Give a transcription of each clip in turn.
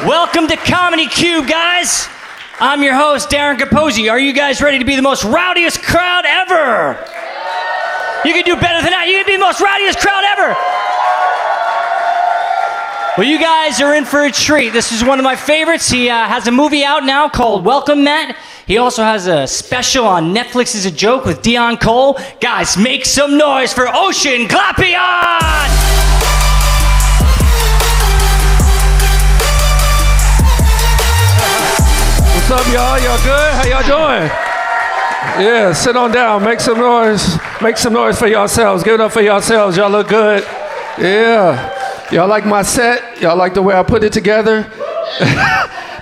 Welcome to Comedy Cube, guys. I'm your host, Darren Capozzi. Are you guys ready to be the most rowdiest crowd ever? You can do better than that. You can be the most rowdiest crowd ever. Well, you guys are in for a treat. This is one of my favorites. He has a movie out now called Welcome, Matt. He also has a special on Netflix as a joke with Dion Cole. Guys, make some noise for Ocean Glapion! What's up, y'all? Y'all good? How y'all doing? Yeah, sit on down. Make some noise. Make some noise for yourselves. Give it up for yourselves. Y'all look good. Yeah. Y'all like my set? Y'all like the way I put it together?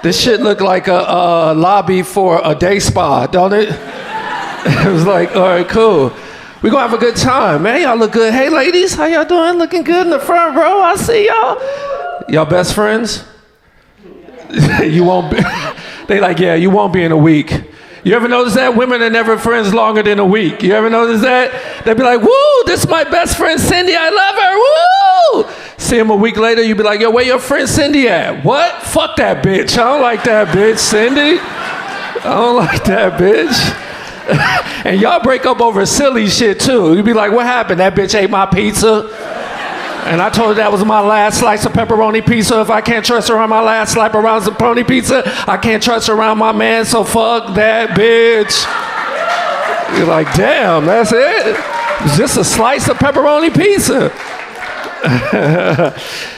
This shit looked like a lobby for a day spa, don't it? It was like, all right, cool. We're gonna have a good time, man. Y'all look good. Hey, ladies, how y'all doing? Looking good in the front row. I see y'all. Y'all best friends? You won't be. They like, yeah, you won't be in a week. You ever notice that? Women are never friends longer than a week. You ever notice that? They be like, woo, this is my best friend Cindy, I love her, woo! See him a week later, you be like, yo, where your friend Cindy at? What? Fuck that bitch. I don't like that bitch, Cindy. I don't like that bitch. And y'all break up over silly shit too. You be like, what happened? That bitch ate my pizza. And I told her that was my last slice of pepperoni pizza. If I can't trust her on my last slice of pepperoni pizza, I can't trust her around my man, so fuck that bitch. You're like, damn, that's it? It's just a slice of pepperoni pizza.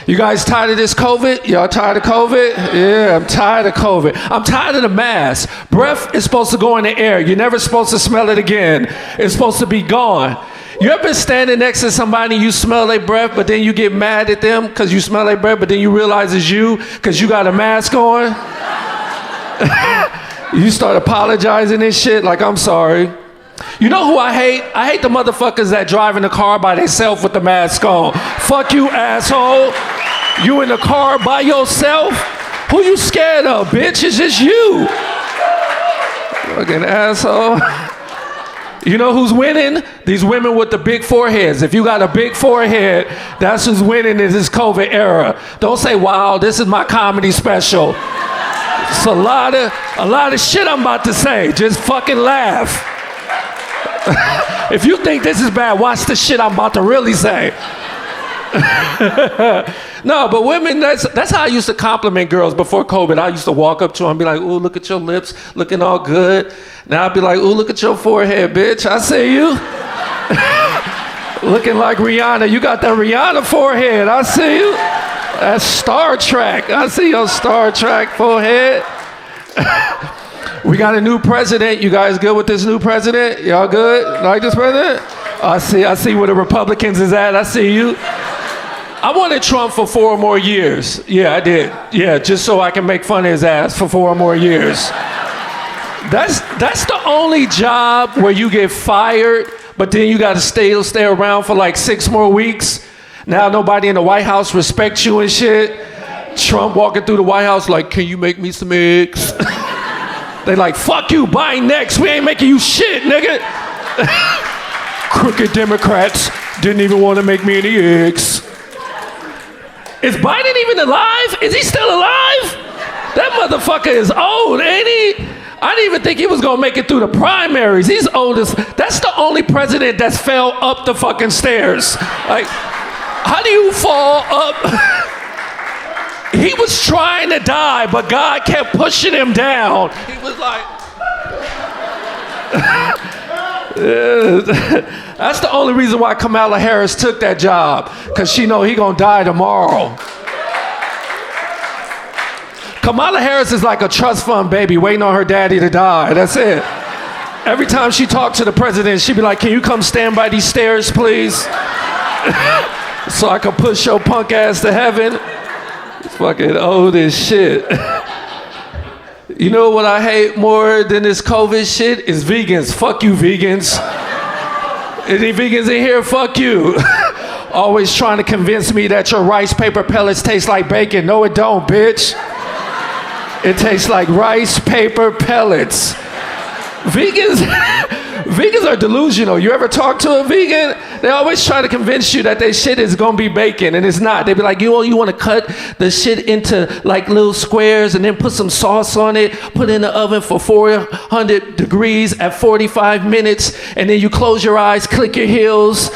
You guys tired of this COVID? Y'all tired of COVID? Yeah, I'm tired of COVID. I'm tired of the mask. Breath is supposed to go in the air. You're never supposed to smell it again. It's supposed to be gone. You ever been standing next to somebody, you smell their breath, but then you get mad at them because you smell their breath, but then you realize it's you because you got a mask on? You start apologizing and shit like, I'm sorry. You know who I hate? I hate the motherfuckers that drive in the car by themselves with the mask on. Fuck you, asshole. You in the car by yourself? Who you scared of, bitch? It's just you. Fucking asshole. You know who's winning? These women with the big foreheads. If you got a big forehead, that's who's winning in this COVID era. Don't say, wow, this is my comedy special. It's a lot of shit I'm about to say. Just fucking laugh. If you think this is bad, watch the shit I'm about to really say. No, but women, that's how I used to compliment girls before COVID. I used to walk up to them and be like, ooh, look at your lips, looking all good. Now I'd be like, ooh, look at your forehead, bitch. I see you. Looking like Rihanna. You got that Rihanna forehead. I see you. That's Star Trek. I see your Star Trek forehead. We got a new president. You guys good with this new president? Y'all good? Like this president? I see where the Republicans is at. I see you. I wanted Trump for 4 more years. Yeah, I did. Yeah, just so I can make fun of his ass for 4 more years. That's the only job where you get fired, but then you got to stay around for like 6 more weeks. Now nobody in the White House respects you and shit. Trump walking through the White House like, can you make me some eggs? They like, fuck you, buy next. We ain't making you shit, nigga. Crooked Democrats didn't even want to make me any eggs. Is Biden even alive? Is he still alive? That motherfucker is old, ain't he? I didn't even think he was gonna make it through the primaries. He's old as... That's the only president that's fell up the fucking stairs. Like, how do you fall up? He was trying to die, but God kept pushing him down. He was like... That's the only reason why Kamala Harris took that job, because she know he gonna die tomorrow. Kamala Harris is like a trust fund baby waiting on her daddy to die. That's it. Every time she talked to the president, she'd be like, can you come stand by these stairs, please? So I can push your punk ass to heaven. It's fucking old as shit. You know what I hate more than this COVID shit is vegans. Fuck you, vegans. Any vegans in here? Fuck you. Always trying to convince me that your rice paper pellets taste like bacon. No, it don't, bitch. It tastes like rice paper pellets. Vegans are delusional. You ever talk to a vegan? They always try to convince you that their shit is gonna be bacon, and it's not. They be like, you want to cut the shit into like little squares and then put some sauce on it, put it in the oven for 400 degrees at 45 minutes, and then you close your eyes, click your heels.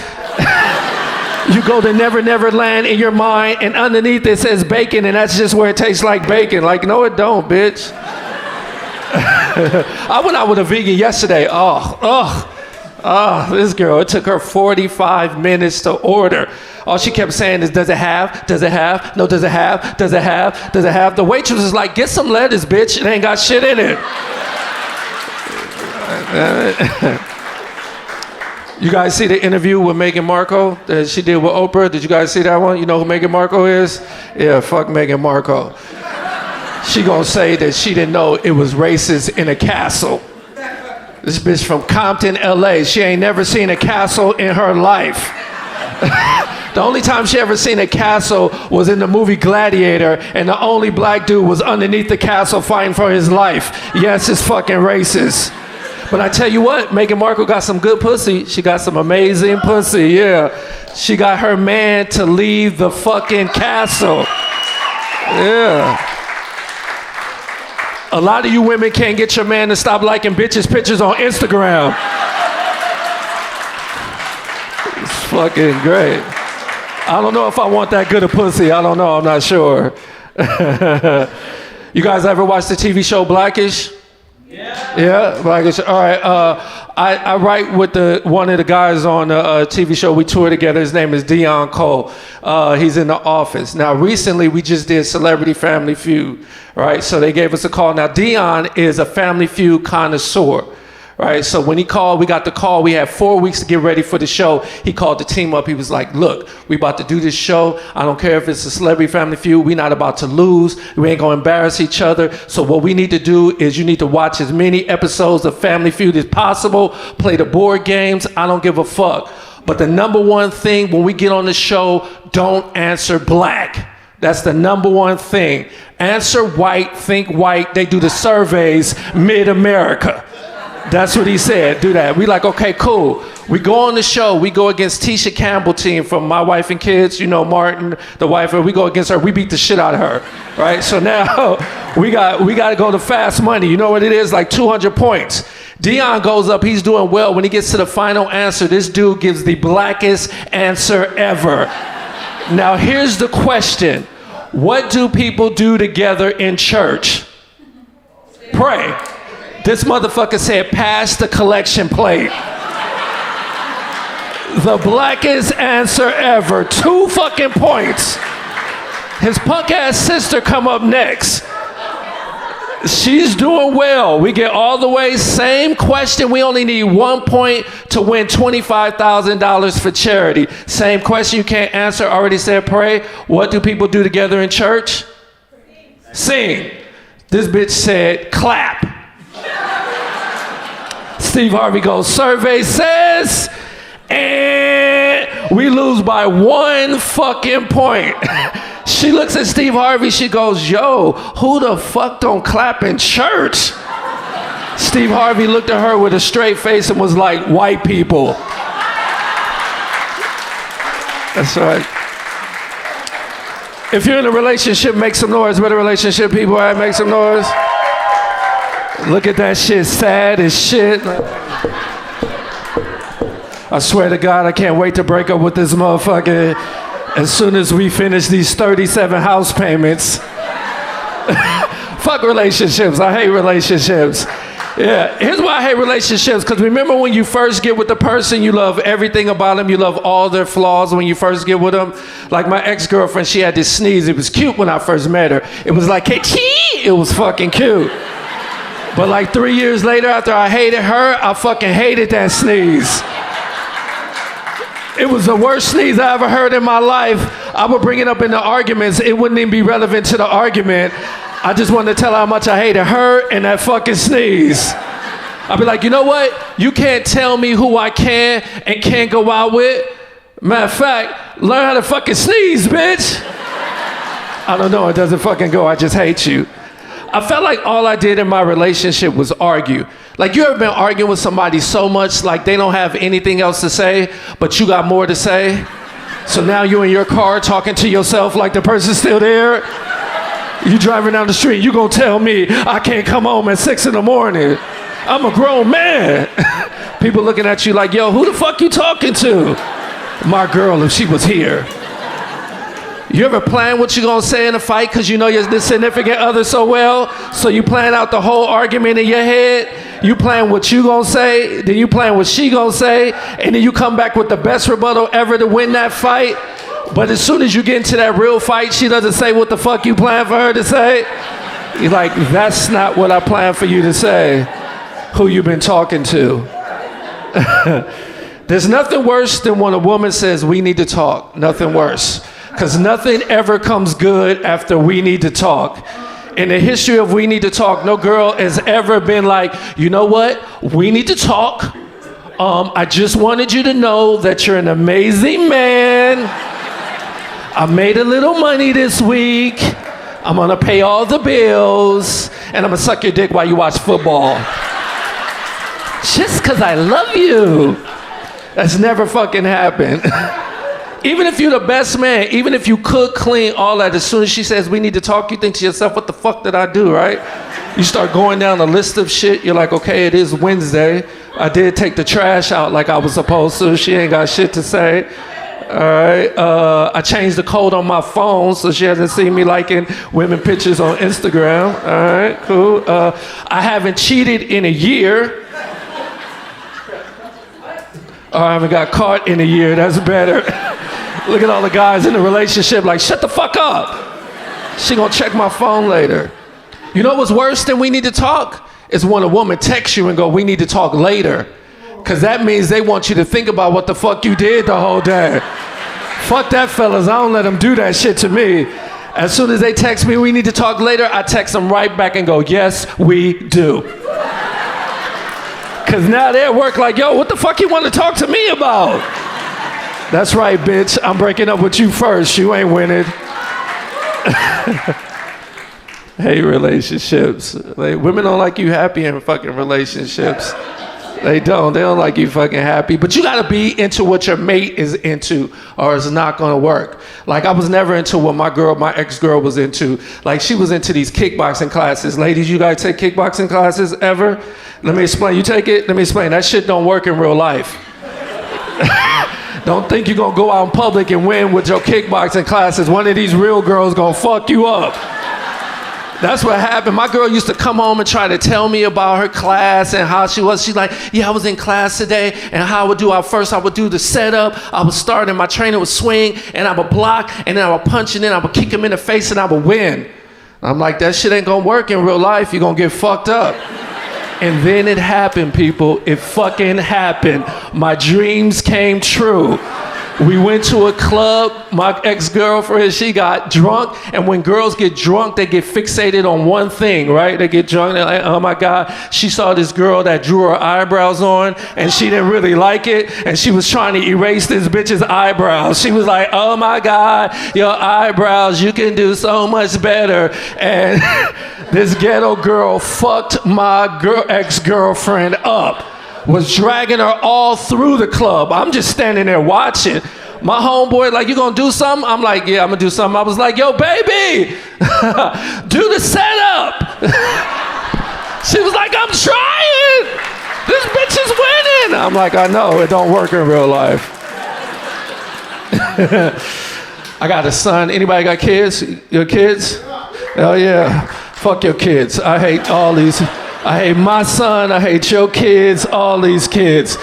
You go to Never Never Land in your mind, and underneath it says bacon, and that's just where it tastes like bacon. Like, no, it don't, bitch. I went out with a vegan yesterday. This girl, it took her 45 minutes to order. All she kept saying is, does it have? Does it have? No, does it have? Does it have? Does it have? The waitress is like, get some lettuce, bitch. It ain't got shit in it. You guys see the interview with Meghan Markle that she did with Oprah? Did you guys see that one? You know who Meghan Markle is? Yeah, fuck Meghan Markle. She gonna say that she didn't know it was racist in a castle. This bitch from Compton, LA. She ain't never seen a castle in her life. The only time she ever seen a castle was in the movie Gladiator, and the only black dude was underneath the castle fighting for his life. Yes, it's fucking racist. But I tell you what, Meghan Markle got some good pussy. She got some amazing pussy, yeah. She got her man to leave the fucking castle. Yeah. A lot of you women can't get your man to stop liking bitches' pictures on Instagram. It's fucking great. I don't know if I want that good a pussy. I don't know, I'm not sure. You guys ever watch the TV show Blackish? Yeah, Blackish. All right. I write with one of the guys on the TV show. We tour together. His name is Dion Cole. He's in The Office. Now, recently we just did Celebrity Family Feud, right? So they gave us a call. Now, Dion is a Family Feud connoisseur, right? So when he called, we got the call. We had 4 weeks to get ready for the show. He called the team up. He was like, look, we about to do this show. I don't care if it's a Celebrity Family Feud. We're not about to lose. We ain't going to embarrass each other. So what we need to do is you need to watch as many episodes of Family Feud as possible. Play the board games. I don't give a fuck. But the number one thing when we get on the show, don't answer black. That's the number one thing. Answer white, think white. They do the surveys mid-America. That's what he said. Do that. We like, okay, cool. We go on the show. We go against Tisha Campbell team from My Wife and Kids. You know, Martin, the wife. We go against her. We beat the shit out of her, right? So now we got to go to Fast Money. You know what it is? Like 200 points. Dion goes up. He's doing well. When he gets to the final answer, this dude gives the blackest answer ever. Now here's the question. What do people do together in church? Pray. This motherfucker said, pass the collection plate. The blackest answer ever. 2 fucking points. His punk ass sister come up next. She's doing well. We get all the way. Same question. We only need 1 point to win $25,000 for charity. Same question you can't answer. Already said pray. What do people do together in church? Sing. This bitch said clap. Steve Harvey goes, survey says, and we lose by 1 fucking point. She looks at Steve Harvey, she goes, yo, who the fuck don't clap in church? Steve Harvey looked at her with a straight face and was like, white people. That's right. If you're in a relationship, make some noise. Where the relationship people at? Make some noise. Look at that shit, sad as shit. I swear to God, I can't wait to break up with this motherfucker as soon as we finish these 37 house payments. Fuck relationships, I hate relationships. Yeah, here's why I hate relationships, because remember when you first get with the person, you love everything about them, you love all their flaws when you first get with them. Like my ex-girlfriend, she had this sneeze, it was cute when I first met her. It was like, hey, it was fucking cute. But like 3 years later, after I hated her, I fucking hated that sneeze. It was the worst sneeze I ever heard in my life. I would bring it up in the arguments. It wouldn't even be relevant to the argument. I just wanted to tell her how much I hated her and that fucking sneeze. I'd be like, you know what? You can't tell me who I can and can't go out with. Matter of fact, learn how to fucking sneeze, bitch. I don't know, it doesn't fucking go. I just hate you. I felt like all I did in my relationship was argue. Like, you ever been arguing with somebody so much, like they don't have anything else to say, but you got more to say? So now you in your car talking to yourself like the person's still there? You driving down the street, you gonna tell me I can't come home at 6 in the morning. I'm a grown man. People looking at you like, yo, who the fuck you talking to? My girl, if she was here. You ever plan what you gonna say in a fight because you know your significant other so well? So you plan out the whole argument in your head. You plan what you gonna say, then you plan what she gonna say, and then you come back with the best rebuttal ever to win that fight. But as soon as you get into that real fight, she doesn't say what the fuck you plan for her to say. You're like, that's not what I planned for you to say. Who you been talking to? There's nothing worse than when a woman says, we need to talk. Nothing worse. Because nothing ever comes good after we need to talk. In the history of we need to talk, no girl has ever been like, you know what? We need to talk. I just wanted you to know that you're an amazing man. I made a little money this week. I'm gonna pay all the bills. And I'm gonna suck your dick while you watch football. Just because I love you. That's never fucking happened. Even if you're the best man, even if you cook, clean, all that, as soon as she says, we need to talk, you think to yourself, what the fuck did I do, right? You start going down a list of shit. You're like, okay, it is Wednesday. I did take the trash out like I was supposed to. She ain't got shit to say. All right. I changed the code on my phone so she hasn't seen me liking women pictures on Instagram. All right, cool. I haven't cheated in a year. I haven't got caught in a year. That's better. Look at all the guys in the relationship like, shut the fuck up. She gonna check my phone later. You know what's worse than we need to talk? Is when a woman texts you and go, we need to talk later. Cause that means they want you to think about what the fuck you did the whole day. Fuck that, fellas. I don't let them do that shit to me. As soon as they text me, we need to talk later, I text them right back and go, yes, we do. Cause now they're at work like, yo, what the fuck you want to talk to me about? That's right, bitch. I'm breaking up with you first. You ain't winning. Hey, relationships. Like, women don't like you happy in fucking relationships. They don't like you fucking happy. But you gotta be into what your mate is into or it's not gonna work. Like, I was never into what my ex-girl was into. Like, she was into these kickboxing classes. Ladies, you guys take kickboxing classes ever? Let me explain. You take it? Let me explain. That shit don't work in real life. Don't think you're gonna go out in public and win with your kickboxing classes. One of these real girls gonna fuck you up. That's what happened. My girl used to come home and try to tell me about her class and how she was. She's like, yeah, I was in class today, and how I would do, I would do the setup. I would start, and my trainer would swing, and I would block, and then I would punch, and then I would kick him in the face, and I would win. I'm like, that shit ain't gonna work in real life. You're gonna get fucked up. And then it happened, people. It fucking happened. My dreams came true. We went to a club. My ex-girlfriend, she got drunk. And when girls get drunk, they get fixated on one thing, right? They get drunk, they're like, oh my God, she saw this girl that drew her eyebrows on, and she didn't really like it. And she was trying to erase this bitch's eyebrows. She was like, oh my God, your eyebrows, you can do so much better. And this ghetto girl fucked my ex-girlfriend up. Was dragging her all through the club. I'm just standing there watching. My homeboy, like, you gonna do something? I'm like, yeah, I'm gonna do something. I was like, yo, baby, do the setup. She was like, I'm trying. This bitch is winning. I'm like, I know, it don't work in real life. I got a son. Anybody got kids? Your kids? Hell yeah. Fuck your kids. I hate all these. I hate my son, I hate your kids, all these kids.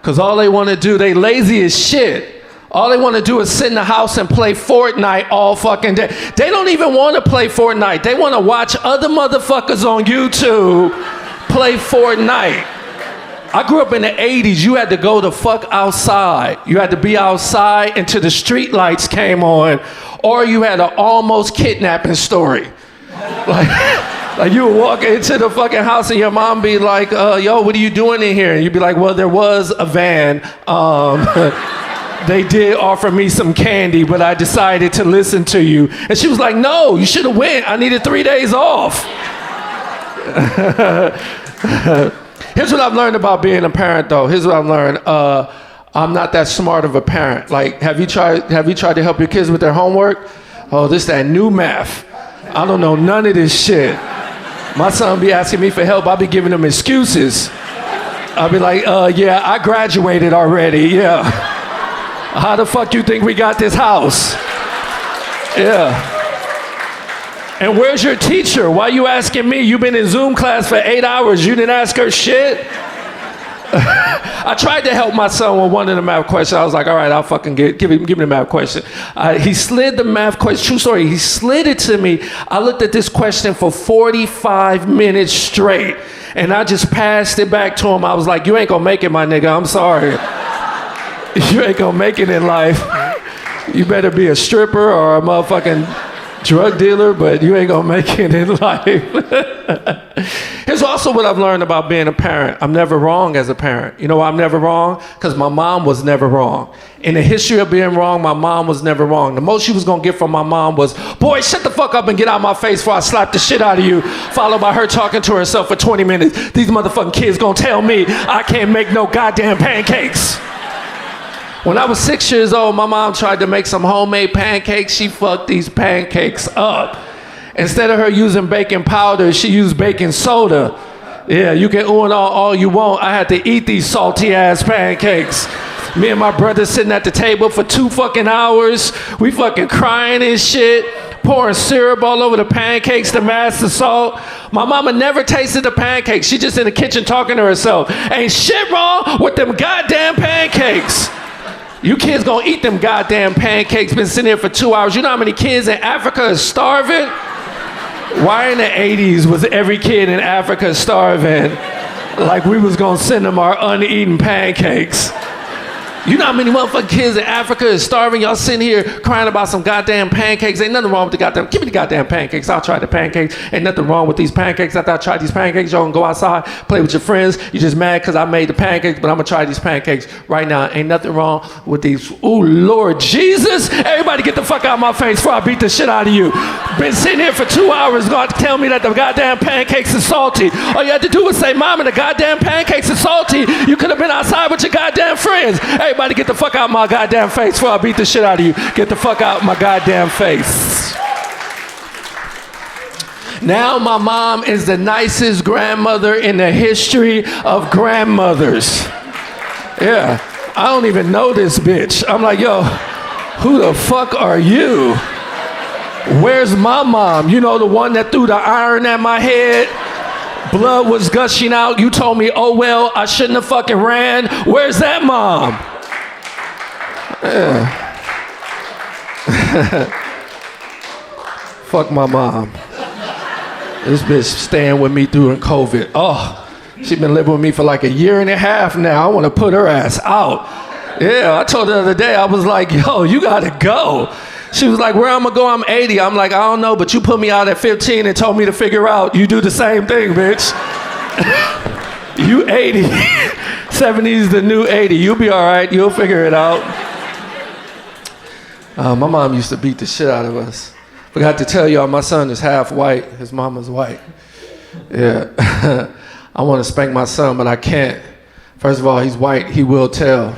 Cause all they wanna do, they lazy as shit. All they wanna do is sit in the house and play Fortnite all fucking day. They don't even wanna play Fortnite. They wanna watch other motherfuckers on YouTube play Fortnite. I grew up in the 80s, you had to go the fuck outside. You had to be outside until the street lights came on, or you had an almost kidnapping story. Like you would walk into the fucking house and your mom be like, yo, what are you doing in here? And you'd be like, well, there was a van. They did offer me some candy, but I decided to listen to you. And she was like, no, you should have went. I needed 3 days off. Here's what I've learned about being a parent, though. Here's what I've learned. I'm not that smart of a parent. Like, have you tried to help your kids with their homework? Oh, this that new math. I don't know none of this shit. My son be asking me for help. I'll be giving him excuses. I'll be like, yeah, I graduated already, yeah. How the fuck you think we got this house? Yeah. And where's your teacher? Why you asking me? You've been in Zoom class for 8 hours. You didn't ask her shit? I tried to help my son with one of the math questions. I was like, all right, I'll fucking give me the math question. He slid the math question. True story. He slid it to me. I looked at this question for 45 minutes straight. And I just passed it back to him. I was like, you ain't gonna make it, my nigga. I'm sorry. You ain't gonna make it in life. You better be a stripper or a motherfucking drug dealer, but you ain't gonna make it in life. Here's also what I've learned about being a parent. I'm never wrong as a parent. You know why I'm never wrong? Because my mom was never wrong. In the history of being wrong, my mom was never wrong. The most she was gonna get from my mom was, boy, shut the fuck up and get out of my face before I slap the shit out of you, followed by her talking to herself for 20 minutes. These motherfucking kids gonna tell me I can't make no goddamn pancakes. When I was 6 years old, my mom tried to make some homemade pancakes. She fucked these pancakes up. Instead of her using baking powder, she used baking soda. Yeah, you can ooh and all you want. I had to eat these salty ass pancakes. Me and my brother sitting at the table for 2 fucking hours. We fucking crying and shit, pouring syrup all over the pancakes to mask the salt. My mama never tasted the pancakes. She just in the kitchen talking to herself. Ain't shit wrong with them goddamn pancakes. You kids gonna eat them goddamn pancakes, been sitting here for 2 hours. You know how many kids in Africa is starving? Why in the 80s was every kid in Africa starving? Like we was gonna send them our uneaten pancakes. You know how many motherfucking kids in Africa is starving? Y'all sitting here crying about some goddamn pancakes. Ain't nothing wrong with the goddamn, give me the goddamn pancakes. I'll try the pancakes. Ain't nothing wrong with these pancakes. After I try these pancakes, y'all can go outside, play with your friends. You just mad because I made the pancakes, but I'm gonna try these pancakes right now. Ain't nothing wrong with these. Ooh, Lord Jesus. Everybody get the fuck out of my face before I beat the shit out of you. Been sitting here for 2 hours, gonna tell me that the goddamn pancakes is salty. All you had to do was say, Mama, the goddamn pancakes is salty. You could have been outside with your goddamn friends. Everybody get the fuck out of my goddamn face before I beat the shit out of you. Get the fuck out of my goddamn face. Now my mom is the nicest grandmother in the history of grandmothers. Yeah, I don't even know this bitch. I'm like, yo, who the fuck are you? Where's my mom? You know, the one that threw the iron at my head? Blood was gushing out. You told me, oh well, I shouldn't have fucking ran. Where's that mom? Yeah. Fuck my mom. This bitch staying with me during COVID. Oh, she been living with me for like 1.5 years now. I want to put her ass out. Yeah, I told her the other day, I was like, yo, you gotta go. She was like, where I'm gonna go? I'm 80. I'm like, I don't know, but you put me out at 15 and told me to figure out. You do the same thing, bitch. You 80. 70's the new 80. You'll be all right. You'll figure it out. My mom used to beat the shit out of us. Forgot to tell y'all, my son is half white. His mama's white. Yeah. I want to spank my son, but I can't. First of all, he's white. He will tell.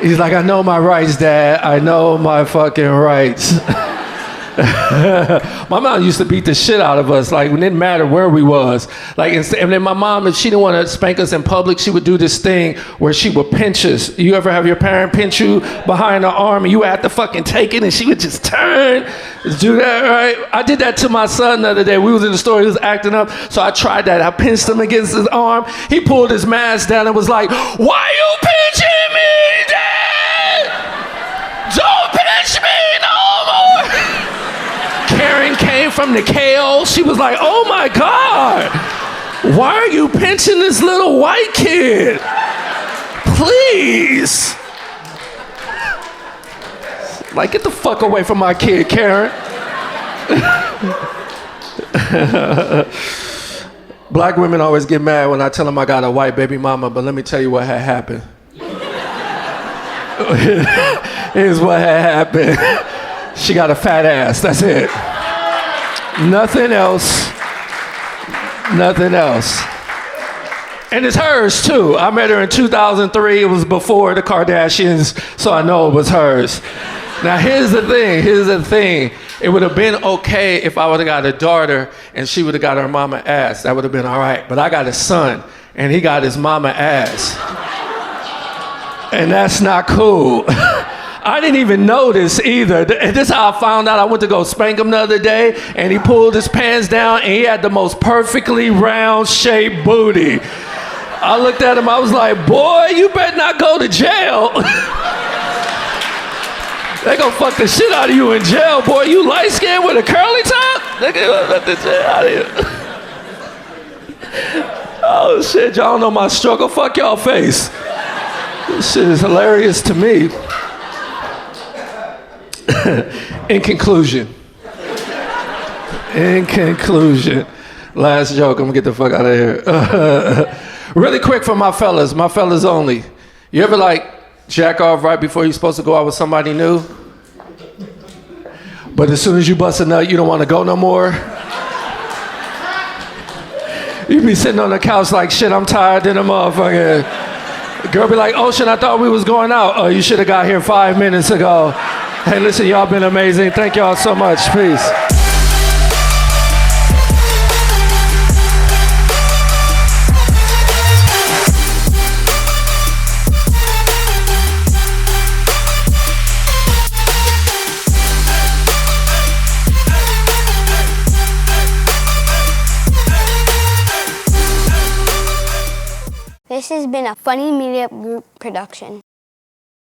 He's like, I know my rights, Dad. I know my fucking rights. My mom used to beat the shit out of us. Like, it didn't matter where we was. Like, and then my mom, if she didn't want to spank us in public, she would do this thing where she would pinch us. You ever have your parent pinch you behind the arm and you had to fucking take it and she would just turn, do that, right? I did that to my son the other day. We was in the store, he was acting up, so I tried that. I pinched him against his arm. He pulled his mask down and was like, why you pinching me, Dad? Don't pinch me no more. Karen came from the KO. She was like, oh my God, why are you pinching this little white kid? Please. Like, get the fuck away from my kid, Karen. Black women always get mad when I tell them I got a white baby mama, but let me tell you what had happened. Here's what had happened. She got a fat ass, that's it. Nothing else. Nothing else. And it's hers too. I met her in 2003. It was before the Kardashians, so I know it was hers. Now here's the thing. It would have been okay if I would have got a daughter and she would have got her mama ass. That would have been all right. But I got a son and he got his mama ass. And that's not cool. I didn't even know this either. This is how I found out. I went to go spank him the other day and he pulled his pants down and he had the most perfectly round shaped booty. I looked at him, I was like, boy, you better not go to jail. They gonna fuck the shit out of you in jail, boy. You light skinned with a curly top? They gonna let the jail out of you. Oh shit, y'all don't know my struggle. Fuck y'all face. This shit is hilarious to me. In conclusion, last joke, I'm gonna get the fuck out of here. Really quick for my fellas only. You ever like jack off right before you're supposed to go out with somebody new? But as soon as you bust a nut, you don't want to go no more? You be sitting on the couch like, shit, I'm tired, then a motherfucker. Girl be like, Ocean, I thought we was going out. Oh, you should have got here 5 minutes ago. Hey, listen, y'all been amazing. Thank y'all so much. Peace. This has been a Funny Media Group production.